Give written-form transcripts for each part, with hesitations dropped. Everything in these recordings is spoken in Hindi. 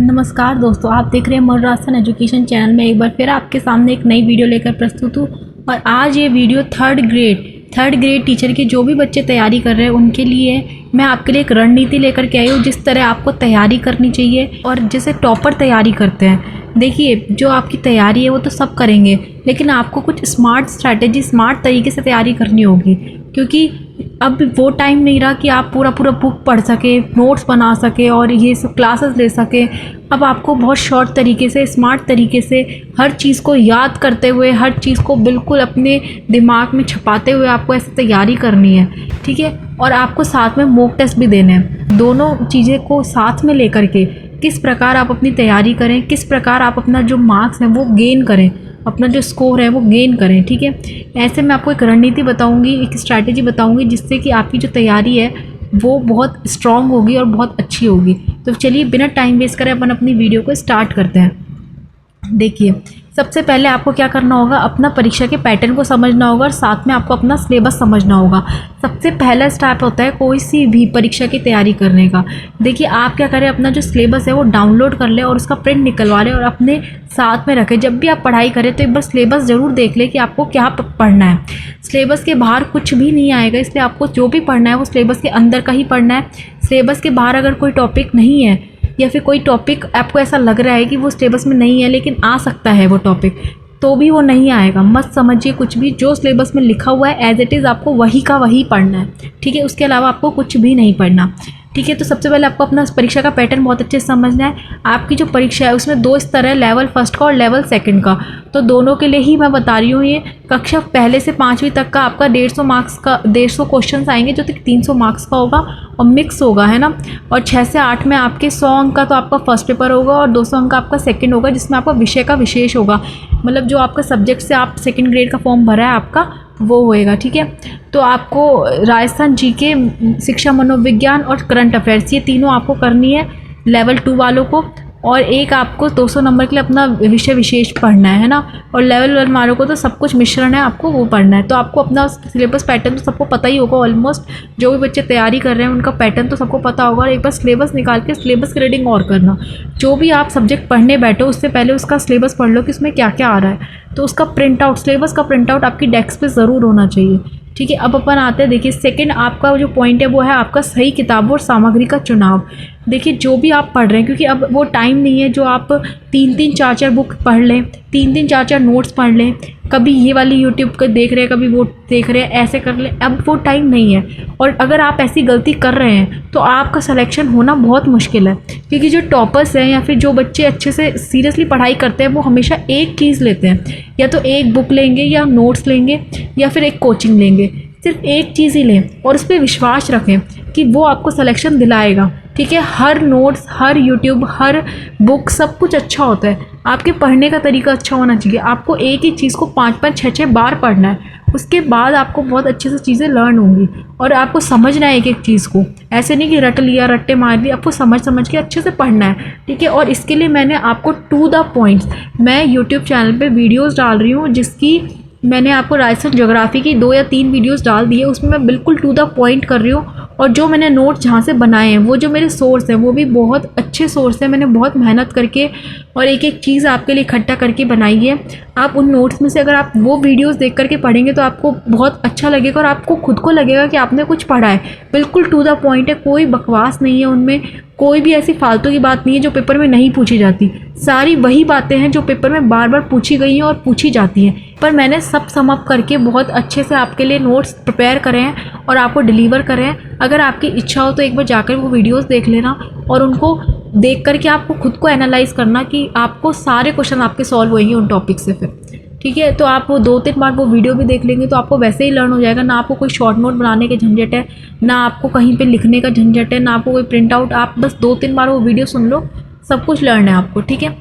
नमस्कार दोस्तों, आप देख रहे हैं मनोराजस्थान एजुकेशन चैनल में एक बार फिर आपके सामने एक नई वीडियो लेकर प्रस्तुत हूँ। और आज ये वीडियो थर्ड ग्रेड टीचर के जो भी बच्चे तैयारी कर रहे हैं उनके लिए मैं आपके लिए एक रणनीति लेकर के आई हूँ, जिस तरह आपको तैयारी करनी चाहिए और जैसे टॉपर तैयारी करते हैं। देखिए, जो आपकी तैयारी है वो तो सब करेंगे, लेकिन आपको कुछ स्मार्ट स्ट्रैटेजी, स्मार्ट तरीके से तैयारी करनी होगी, क्योंकि अब वो टाइम नहीं रहा कि आप पूरा बुक पढ़ सके, नोट्स बना सके और ये सब क्लासेस ले सके। अब आपको बहुत शॉर्ट तरीके से, स्मार्ट तरीके से हर चीज़ को याद करते हुए, हर चीज़ को बिल्कुल अपने दिमाग में छपाते हुए आपको ऐसे तैयारी करनी है, ठीक है। और आपको साथ में मॉक टेस्ट भी देने हैं। दोनों चीज़ें को साथ में लेकर के किस प्रकार आप अपनी तैयारी करें, किस प्रकार आप अपना जो मार्क्स हैं वो गेन करें, अपना जो स्कोर है वो गेन करें, ठीक है। ऐसे मैं आपको एक रणनीति बताऊंगी, एक स्ट्रैटेजी बताऊंगी, जिससे कि आपकी जो तैयारी है वो बहुत स्ट्रॉन्ग होगी और बहुत अच्छी होगी। तो चलिए बिना टाइम वेस्ट करें अपन अपनी वीडियो को स्टार्ट करते हैं। देखिए, सबसे पहले आपको क्या करना होगा, अपना परीक्षा के पैटर्न को समझना होगा और साथ में आपको अपना सिलेबस समझना होगा। सबसे पहला स्टेप होता है कोई सी भी परीक्षा की तैयारी करने का। देखिए, आप क्या करें, अपना जो सिलेबस है वो डाउनलोड कर लें और उसका प्रिंट निकलवा लें और अपने साथ में रखें। जब भी आप पढ़ाई करें तो एक बार सिलेबस ज़रूर देख लें कि आपको क्या पढ़ना है। सिलेबस के बाहर कुछ भी नहीं आएगा, इसलिए आपको जो भी पढ़ना है वो सिलेबस के अंदर का ही पढ़ना है। सिलेबस के बाहर अगर कोई टॉपिक नहीं है या फिर कोई टॉपिक आपको ऐसा लग रहा है कि वो सिलेबस में नहीं है लेकिन आ सकता है वो टॉपिक, तो भी वो नहीं आएगा। मत समझिए कुछ भी, जो सिलेबस में लिखा हुआ है एज इट इज़ आपको वही का वही पढ़ना है, ठीक है। उसके अलावा आपको कुछ भी नहीं पढ़ना, ठीक है। तो सबसे पहले आपको अपना परीक्षा का पैटर्न बहुत अच्छे से समझना है। आपकी जो परीक्षा है उसमें दो स्तर है, लेवल फर्स्ट का और लेवल सेकंड का। तो दोनों के लिए ही मैं बता रही हूँ। ये कक्षा पहले से 5वीं तक का आपका 150 मार्क्स का 150 क्वेश्चन आएंगे, जो 300 मार्क्स का होगा और मिक्स होगा, है ना। और 6 से 8 में आपके 100 अंक का तो आपका फर्स्ट पेपर होगा और 200 अंक का आपका सेकेंड होगा, जिसमें आपका विषय का विशेष होगा। मतलब जो आपका सब्जेक्ट से आप सेकेंड ग्रेड का फॉर्म भरा है आपका वो होएगा, ठीक है। तो आपको राजस्थान जीके, शिक्षा मनोविज्ञान और करंट अफेयर्स, ये तीनों आपको करनी है लेवल 2 वालों को। और एक आपको 200 नंबर के लिए अपना विषय विशेष पढ़ना है ना। और लेवल 1 वालों को तो सब कुछ मिश्रण है, आपको वो पढ़ना है। तो आपको अपना सिलेबस पैटर्न तो सबको पता ही होगा ऑलमोस्ट। जो भी बच्चे तैयारी कर रहे हैं उनका पैटर्न तो सबको पता होगा। और एक बार सिलेबस निकाल के सिलेबस की रीडिंग और करना। जो भी आप सब्जेक्ट पढ़ने बैठो उससे पहले उसका सिलेबस पढ़ लो कि उसमें क्या क्या आ रहा है। तो उसका प्रिंट आउट, सिलेबस का प्रिंट आउट आपकी डेस्क पे ज़रूर होना चाहिए, ठीक है। अब अपन आते हैं, देखिए सेकंड आपका जो पॉइंट है वो है आपका सही किताबों और सामग्री का चुनाव। देखिए, जो भी आप पढ़ रहे हैं, क्योंकि अब वो टाइम नहीं है जो आप 3-3 4-4 बुक पढ़ लें, 3-3 4-4 नोट्स पढ़ लें, कभी ये वाली यूट्यूब को देख रहे हैं, कभी वो देख रहे हैं, ऐसे कर लें। अब वो टाइम नहीं है। और अगर आप ऐसी गलती कर रहे हैं तो आपका सिलेक्शन होना बहुत मुश्किल है, क्योंकि जो टॉपर्स हैं या फिर जो बच्चे अच्छे से सीरियसली पढ़ाई करते हैं वो हमेशा एक चीज़ लेते हैं, या तो एक बुक लेंगे या नोट्स लेंगे या फिर एक कोचिंग लेंगे। सिर्फ एक चीज़ ही लें और उस पर विश्वास रखें कि वो आपको सिलेक्शन दिलाएगा, ठीक है। हर नोट्स, हर यूट्यूब, हर बुक, सब कुछ अच्छा होता है। आपके पढ़ने का तरीका अच्छा होना चाहिए। आपको एक ही चीज़ को 5-5 6-6 बार पढ़ना है, उसके बाद आपको बहुत अच्छे से चीज़ें लर्न होंगी। और आपको समझना है एक एक चीज़ को, ऐसे नहीं कि रट लिया, रट्टे मार दिए। आपको समझ के अच्छे से पढ़ना है, ठीक है। और इसके लिए मैंने आपको टू द पॉइंट्स, मैं यूट्यूब चैनल पे वीडियोस डाल रही हूँ, जिसकी मैंने आपको राजस्थान ज्योग्राफी की 2 या 3 वीडियोस डाल दी है। उसमें मैं बिल्कुल टू द पॉइंट कर रही हूँ। और जो मैंने नोट्स जहाँ से बनाए हैं, वो जो मेरे सोर्स हैं वो भी बहुत अच्छे सोर्स हैं। मैंने बहुत मेहनत करके और एक एक चीज़ आपके लिए इकट्ठा करके बनाई है। आप उन नोट्स में से अगर आप वो वीडियोस देख करके पढ़ेंगे तो आपको बहुत अच्छा लगेगा और आपको खुद को लगेगा कि आपने कुछ पढ़ा है। बिल्कुल टू द पॉइंट है, कोई बकवास नहीं है उनमें, कोई भी ऐसी फालतू की बात नहीं है जो पेपर में नहीं पूछी जाती। सारी वही बातें हैं जो पेपर में बार बार पूछी गई हैं और पूछी जाती हैं। पर मैंने सब सम अप करके बहुत अच्छे से आपके लिए नोट्स प्रिपेयर करे हैं और आपको डिलीवर करे हैं। अगर आपकी इच्छा हो तो एक बार जाकर वो वीडियोस देख लेना और उनको देख करके आपको खुद को एनालाइज करना कि आपको सारे क्वेश्चन आपके सॉल्व होंगे उन टॉपिक से फिर, ठीक है। तो आप वो 2-3 बार वो वीडियो भी देख लेंगे तो आपको वैसे ही लर्न हो जाएगा। ना आपको कोई शॉर्ट नोट बनाने के झंझट है, ना आपको कहीं पे लिखने का झंझट है, ना आपको कोई प्रिंट आउट। आप बस 2-3 बार वो वीडियो सुन लो, सब कुछ लर्न है आपको, ठीक है।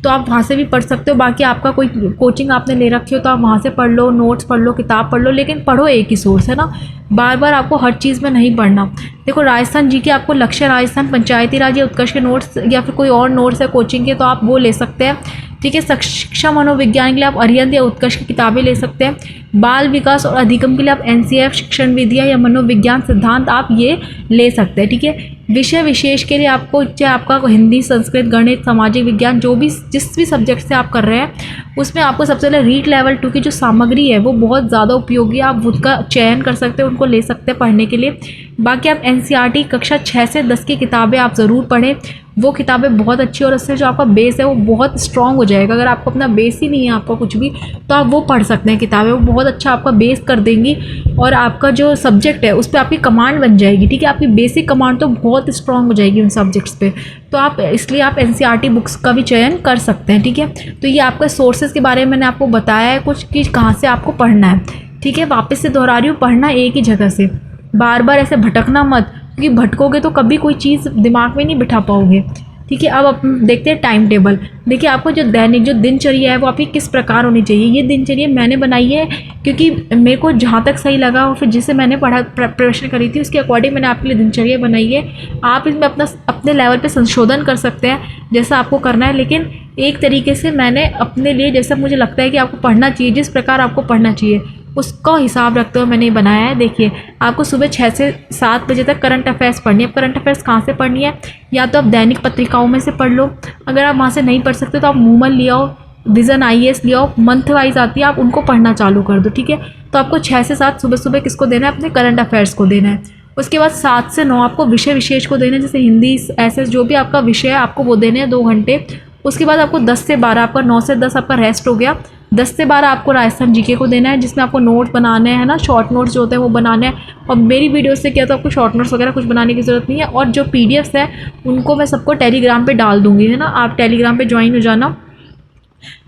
तो आप वहाँ से भी पढ़ सकते हो। बाकी आपका कोई कोचिंग आपने ले रखी हो तो आप वहाँ से पढ़ लो, नोट्स पढ़ लो, किताब पढ़ लो, लेकिन पढ़ो एक ही सोर्स, है ना। बार बार आपको हर चीज़ में नहीं पढ़ना। देखो, राजस्थान जी के आपको लक्ष्य राजस्थान, पंचायती राज या उत्कर्ष के नोट्स या फिर कोई और नोट्स है कोचिंग के तो आप वो ले सकते हैं, ठीक है। शिक्षा मनोविज्ञान के लिए आप अरिहंत या उत्कर्ष की किताबें ले सकते हैं। बाल विकास और अधिगम के लिए आप NCF शिक्षण विधियाँ या मनोविज्ञान सिद्धांत आप ये ले सकते हैं, ठीक है। विषय विशेष के लिए आपको, चाहे आपका हिंदी, संस्कृत, गणित, सामाजिक विज्ञान, जो भी जिस भी सब्जेक्ट से आप कर रहे हैं, उसमें आपको सबसे पहले रीट लेवल 2 की जो सामग्री है वो बहुत ज़्यादा उपयोगी है। आप उसका चयन कर सकते हैं, उनको ले सकते हैं पढ़ने के लिए। बाकी आप एनसीईआरटी कक्षा 6 से 10 की किताबें आप ज़रूर पढ़ें, वो किताबें बहुत अच्छी, और उससे जो आपका बेस है वो बहुत स्ट्रॉन्ग हो जाएगा। अगर आपको अपना बेस ही नहीं है आपका कुछ भी, तो आप वो पढ़ सकते हैं किताबें, वो बहुत अच्छा आपका बेस कर देंगी, और आपका जो सब्जेक्ट है उस पर आपकी कमांड बन जाएगी। ठीक है, आपकी बेसिक कमांड तो बहुत स्ट्रॉन्ग हो जाएगी उन सब्जेक्ट्स पे। तो आप इसलिए आप एनसीईआरटी बुक्स का भी चयन कर सकते हैं। ठीक है, तो ये आपके सोर्सेज के बारे में मैंने आपको बताया है कुछ, कि कहाँ से आपको पढ़ना है। ठीक है, वापस से दोहरा रही हूँ, पढ़ना एक ही जगह से, बार बार ऐसे भटकना मत, क्योंकि भटकोगे तो कभी कोई चीज़ दिमाग में नहीं बिठा पाओगे। ठीक है, अब देखते हैं टाइम टेबल। देखिए, आपको जो दैनिक जो दिनचर्या है वो आपकी किस प्रकार होनी चाहिए। ये दिनचर्या मैंने बनाई है क्योंकि मेरे को जहाँ तक सही लगा, और फिर जिसे मैंने प्रिपरेशन करी थी उसके अकॉर्डिंग मैंने आपके लिए दिनचर्या बनाई है। आप इसमें अपने लेवल पे संशोधन कर सकते हैं जैसा आपको करना है, लेकिन एक तरीके से मैंने अपने लिए जैसा मुझे लगता है कि आपको पढ़ना चाहिए, जिस प्रकार आपको पढ़ना चाहिए उसका हिसाब रखते हुए मैंने ये बनाया है। देखिए, आपको सुबह 6 से 7 बजे तक करंट अफेयर्स पढ़नी है। अब करंट अफेयर्स कहाँ से पढ़नी है, या तो आप दैनिक पत्रिकाओं में से पढ़ लो, अगर आप वहाँ से नहीं पढ़ सकते तो आप मूमल ले आओ, विजन IAS ले आओ, मंथ वाइज आती है, आप उनको पढ़ना चालू कर दो। ठीक है, तो आपको 6 से 7 सुबह सुबह किसको देना है, अपने करंट अफेयर्स को देना है। उसके बाद 7 से 9 आपको विषय विशेष को देना है, जैसे हिंदी, SS जो भी आपका विषय है आपको वो देने हैं 2 घंटे। उसके बाद आपको 10 से 12, आपका 9 से 10 आपका रेस्ट हो गया। 10 से 12 आपको राजस्थान जीके को देना है, जिसमें आपको नोट्स बनाने हैं ना, शॉर्ट नोट्स जो होते हैं वो बनाने हैं। और मेरी वीडियो से क्या, तो आपको शॉर्ट नोट्स वगैरह कुछ बनाने की ज़रूरत नहीं है। और जो PDFs है उनको मैं सबको टेलीग्राम पे डाल दूँगी, है ना, आप टेलीग्राम पे ज्वाइन हो जाना।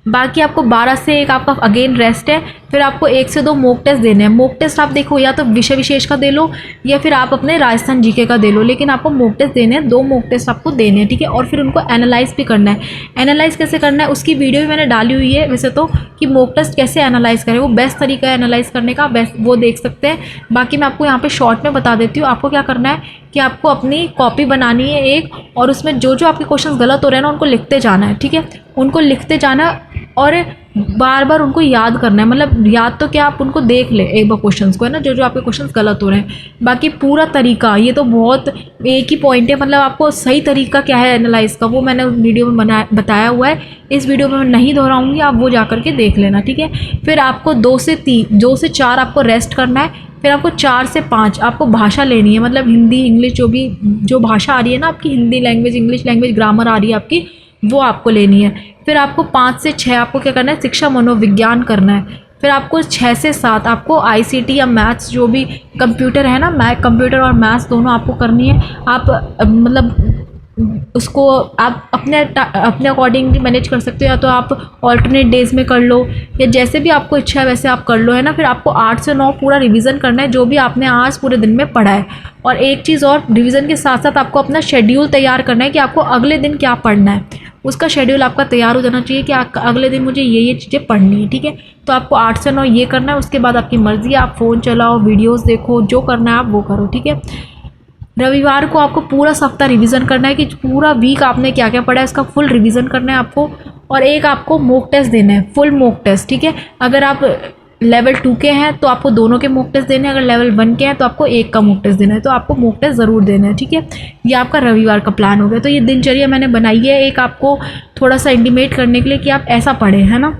बाकी आपको 12 से 1 आपका अगेन रेस्ट है। फिर आपको 1 से 2 मॉक टेस्ट देने हैं। मॉक टेस्ट आप देखो, या तो विषय विशेष का दे लो या फिर आप अपने राजस्थान जीके का दे लो, लेकिन आपको मॉक टेस्ट देने हैं, 2 मॉक टेस्ट आपको देने हैं। ठीक है, और फिर उनको एनालाइज भी करना है। एनालाइज कैसे करना है उसकी वीडियो भी मैंने डाली हुई है वैसे तो, कि मॉक टेस्ट कैसे एनालाइज करें, वो बेस्ट तरीका है एनालाइज करने का, बेस्ट वो देख सकते हैं। बाकी मैं आपको यहाँ पर शॉर्ट में बता देती हूँ। आपको क्या करना है कि आपको अपनी कॉपी बनानी है एक, और उसमें जो जो आपके क्वेश्चन गलत हो रहे हैं ना उनको लिखते जाना है। ठीक है, उनको लिखते जाना और बार बार उनको याद करना है। मतलब याद तो क्या, आप उनको देख ले एक बार क्वेश्चंस को, है ना, जो जो आपके क्वेश्चंस गलत हो रहे हैं। बाकी पूरा तरीका, ये तो बहुत एक ही पॉइंट है, मतलब आपको सही तरीका क्या है एनालाइज का वो मैंने वीडियो में बताया हुआ है। इस वीडियो में मैं नहीं दोहराऊंगी, आप वो जा करके देख लेना। ठीक है, फिर आपको 2 से 4 आपको रेस्ट करना है। फिर आपको 4 से 5 आपको भाषा लेनी है, मतलब हिंदी, इंग्लिश, जो भाषा आ रही है ना आपकी, Hindi language, English language, grammar आ रही है आपकी, वो आपको लेनी है। फिर आपको 5 से 6 आपको क्या करना है, शिक्षा मनोविज्ञान करना है। फिर आपको 6 से 7 आपको ICT या मैथ्स, जो भी कंप्यूटर है ना, कंप्यूटर और मैथ्स दोनों आपको करनी है। आप मतलब उसको आप अपने अकॉर्डिंग मैनेज कर सकते हो, या तो आप ऑल्टरनेट डेज में कर लो, या जैसे भी आपको इच्छा है वैसे आप कर लो, है ना। फिर आपको 8 से 9 पूरा रिवीजन करना है जो भी आपने आज पूरे दिन में पढ़ा है। और एक चीज़ और, रिवीजन के साथ साथ आपको अपना शेड्यूल तैयार करना है कि आपको अगले दिन क्या पढ़ना है। उसका शेड्यूल आपका तैयार हो जाना चाहिए कि अगले दिन मुझे ये चीज़ें पढ़नी है। ठीक है, तो आपको 8 से 9 ये करना है। उसके बाद आपकी मर्ज़ी है, आप फ़ोन चलाओ, वीडियोज़ देखो, जो करना है आप वो करो। ठीक है, रविवार को आपको पूरा सप्ताह रिवीजन करना है कि पूरा वीक आपने क्या क्या पढ़ा है, इसका फुल रिवीजन करना है आपको। और एक आपको मॉक टेस्ट देना है, फुल मॉक टेस्ट। ठीक है, अगर आप लेवल 2 के हैं तो आपको दोनों के मॉक टेस्ट देने हैं, अगर लेवल 1 के हैं तो आपको एक का मॉक टेस्ट देना है। तो आपको मॉक टेस्ट ज़रूर देना है। ठीक है, ये आपका रविवार का प्लान हो गया। तो ये दिनचर्या मैंने बनाई है एक आपको थोड़ा सा इंटीमेट करने के लिए कि आप ऐसा पढ़ें, है ना।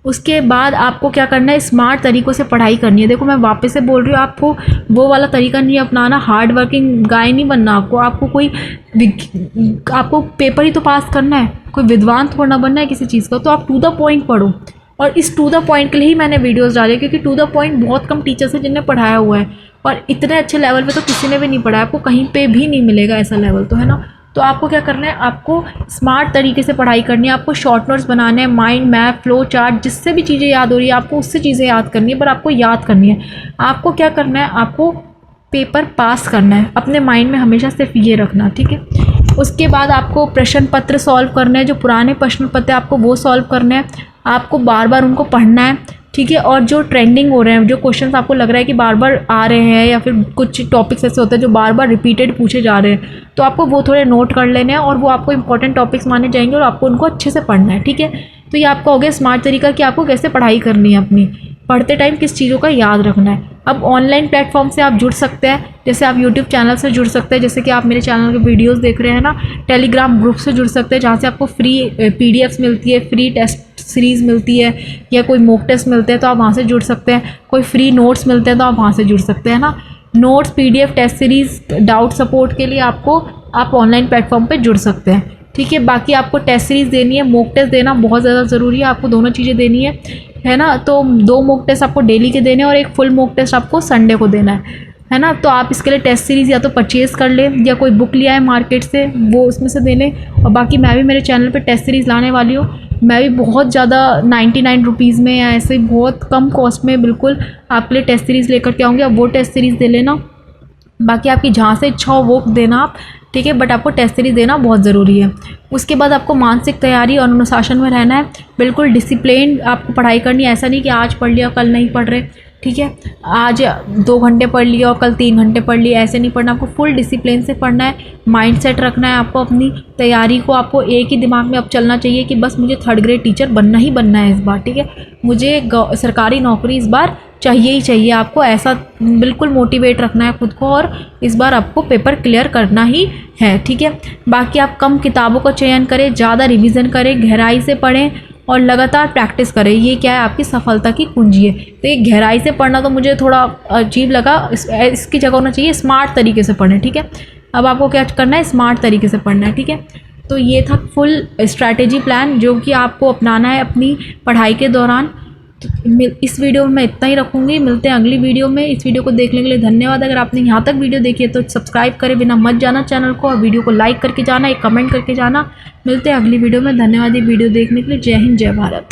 उसके बाद आपको क्या करना है, स्मार्ट तरीक़ों से पढ़ाई करनी है। देखो, मैं वापस से बोल रही हूँ, आपको वो वाला तरीका नहीं अपनाना, हार्ड वर्किंग गाय नहीं बनना आपको आपको पेपर ही तो पास करना है, कोई विद्वान थोड़ा ना बनना है किसी चीज़ का। तो आप टू द पॉइंट पढ़ो, और इस टू द पॉइंट के लिए ही मैंने वीडियोज़ डाले, क्योंकि टू द पॉइंट बहुत कम टीचर्स हैं जिनने पढ़ाया हुआ है, और इतने अच्छे लेवल पे तो किसी ने भी नहीं पढ़ाया, आपको कहीं पे भी नहीं मिलेगा ऐसा लेवल, तो है ना। तो आपको क्या करना है, आपको स्मार्ट तरीके से पढ़ाई करनी है, आपको शॉर्ट नोट्स बनाने हैं, माइंड मैप, फ्लो चार्ट, जिससे भी चीज़ें याद हो रही है आपको उससे चीज़ें याद करनी है, पर आपको याद करनी है। आपको क्या करना है, आपको पेपर पास करना है, अपने माइंड में हमेशा सिर्फ ये रखना। ठीक है, उसके बाद आपको प्रश्न पत्र सॉल्व करने हैं, जो पुराने प्रश्न पत्र आपको वो सॉल्व करने हैं, आपको बार बार उनको पढ़ना है। ठीक है, और जो ट्रेंडिंग हो रहे हैं, जो क्वेश्चंस आपको लग रहा है कि बार बार आ रहे हैं, या फिर कुछ टॉपिक्स ऐसे होते हैं जो बार बार रिपीटेड पूछे जा रहे हैं, तो आपको वो थोड़े नोट कर लेने हैं, और वो आपको इंपॉर्टेंट टॉपिक्स माने जाएंगे, और आपको उनको अच्छे से पढ़ना है। ठीक है, तो ये आपका हो गया स्मार्ट तरीका कि आपको कैसे पढ़ाई करनी है, अपनी पढ़ते टाइम किस चीज़ों का याद रखना है। अब ऑनलाइन प्लेटफॉर्म से आप जुड़ सकते हैं, जैसे आप यूट्यूब चैनल से जुड़ सकते हैं, जैसे कि आप मेरे चैनल के वीडियोस देख रहे हैं ना। टेलीग्राम ग्रुप से जुड़ सकते हैं जहाँ से आपको फ्री PDFs मिलती है, फ्री टेस्ट सीरीज़ मिलती है, या कोई मॉक टेस्ट मिलते हैं तो आप वहाँ से जुड़ सकते हैं, कोई फ्री नोट्स मिलते हैं तो आप वहाँ से जुड़ सकते हैं ना। Notes, PDF, test series, doubt support के लिए आप ऑनलाइन प्लेटफॉर्म पर जुड़ सकते हैं, ठीक है। बाकी आपको टेस्ट सीरीज़ देनी है, मॉक टेस्ट देना बहुत ज़्यादा ज़रूरी है, आपको दोनों चीज़ें देनी है ना। तो 2 मॉक टेस्ट आपको डेली के देने हैं और एक फुल मॉक टेस्ट आपको संडे को देना है ना। तो आप इसके लिए टेस्ट सीरीज़ या तो परचेज़ कर लें या कोई बुक लिया है मार्केट से वो उसमें से दे लें। और बाकी मैं भी मेरे चैनल पे टेस्ट सीरीज़ लाने वाली हूँ, मैं भी बहुत ज़्यादा 99 रुपीज़ में या ऐसे बहुत कम कॉस्ट में बिल्कुल आपके लिए टेस्ट सीरीज़ लेकर के आऊँगी। आप वो टेस्ट सीरीज़ दे लेना, बाकी आपकी जहाँ से इच्छा हो वो देना आप, ठीक है। बट आपको टेस्ट सीरीज़ देना बहुत ज़रूरी है। उसके बाद आपको मानसिक तैयारी और अनुशासन में रहना है, बिल्कुल डिसिप्लिन आपको पढ़ाई करनी है। ऐसा नहीं कि आज पढ़ लिया कल नहीं पढ़ रहे, ठीक है। आज 2 घंटे पढ़ लिया और कल 3 घंटे पढ़ लिया, ऐसे नहीं पढ़ना। आपको फुल डिसिप्लिन से पढ़ना है, माइंड सेट रखना है आपको अपनी तैयारी को। आपको एक ही दिमाग में अब चलना चाहिए कि बस मुझे 3rd ग्रेड टीचर बनना ही बनना है इस बार, ठीक है। मुझे सरकारी नौकरी इस बार चाहिए ही चाहिए। आपको ऐसा बिल्कुल मोटिवेट रखना है खुद को और इस बार आपको पेपर क्लियर करना ही है, ठीक है। बाकी आप कम किताबों का चयन करें, ज़्यादा रिवीजन करें, गहराई से पढ़ें और लगातार प्रैक्टिस करें। ये क्या है, आपकी सफलता की कुंजी है। तो ये गहराई से पढ़ना तो मुझे थोड़ा अजीब लगा, इसकी जगह होना चाहिए स्मार्ट तरीके से पढ़ें, ठीक है। अब आपको क्या करना है, स्मार्ट तरीके से पढ़ना है, ठीक है। तो ये था फुल स्ट्रैटेजी प्लान जो कि आपको अपनाना है अपनी पढ़ाई के दौरान। तो इस वीडियो में मैं इतना ही रखूँगी, मिलते हैं अगली वीडियो में। इस वीडियो को देखने के लिए धन्यवाद। अगर आपने यहाँ तक वीडियो देखी है तो सब्सक्राइब करे बिना मत जाना चैनल को, और वीडियो को लाइक करके जाना, एक कमेंट करके जाना। मिलते हैं अगली वीडियो में। धन्यवाद ये वीडियो देखने के लिए। जय हिंद, जय भारत।